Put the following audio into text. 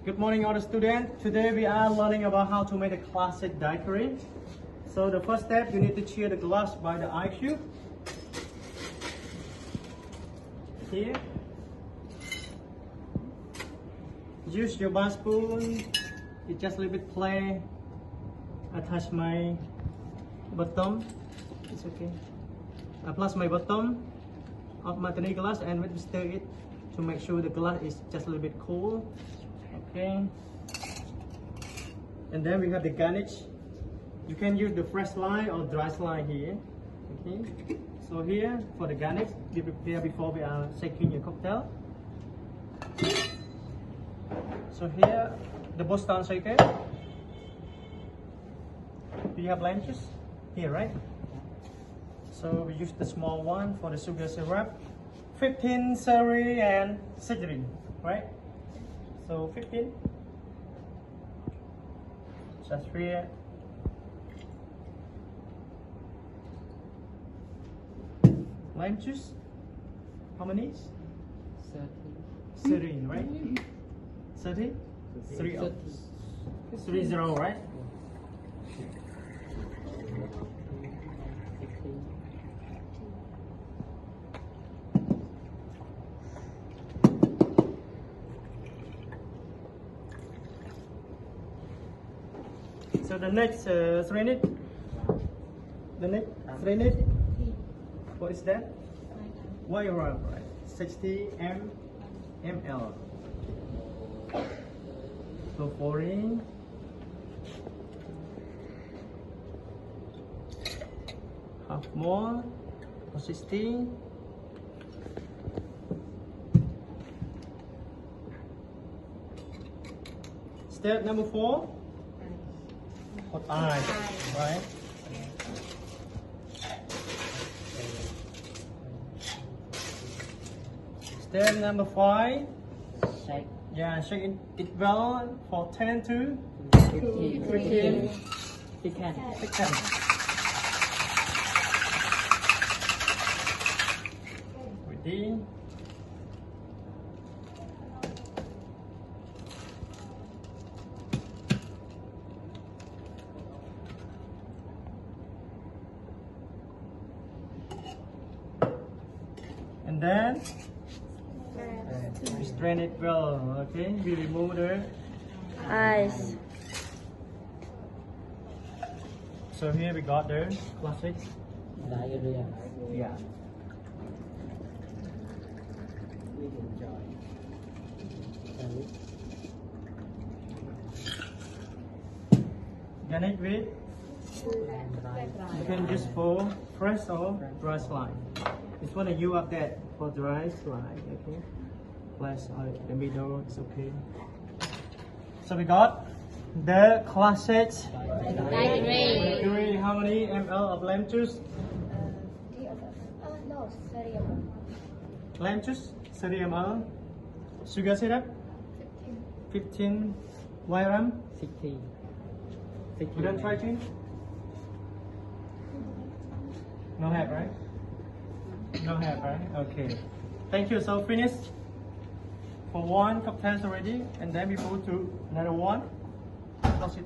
Good morning, all the students. Today we are learning about how to make a classic daiquiri. So the first step, you need to cheer the glass by the ice cube. Here. Use your bar spoon. You just a little bit play. Attach my bottom. It's okay. I place my bottom of martini glass and we stir it to make sure the glass is just a little bit cool. Okay. And then we have the garnish. You can use the fresh lime or dry slime here. Okay. So here for the garnish, we prepare before we are shaking your cocktail. So here the Boston shaker. Do you have lime juice? Here, right? So we use the small one for the sugar syrup. 15 celery and citrus, right? So 15. Just here. Lime juice. How many? 30, right? 30? 30, 30, right? So the next thread, what is that? White rum, right? 60 ml. So pouring. Half more. 60. Step number 4. Hot ice, right? Step number 5. Shake. Yeah, shake it well for 10 to 15 seconds. Ready? And then we strain it well, okay? We remove the ice. So here we got the classic. Diarrhea. Yeah. Garnish with, you can use for fresh or dry slime. It's one you up that for dry slime, okay? Place the middle, it's okay. So we got the classic Daiquiri. How many ml of lime juice? No, 30 ml. Lime juice, 30 ml. Sugar syrup, 15. White rum, 60. you don't try to? No have, right? No have, right? Okay. Thank you. So finished for one cocktail already, and then we move to another one. Close it.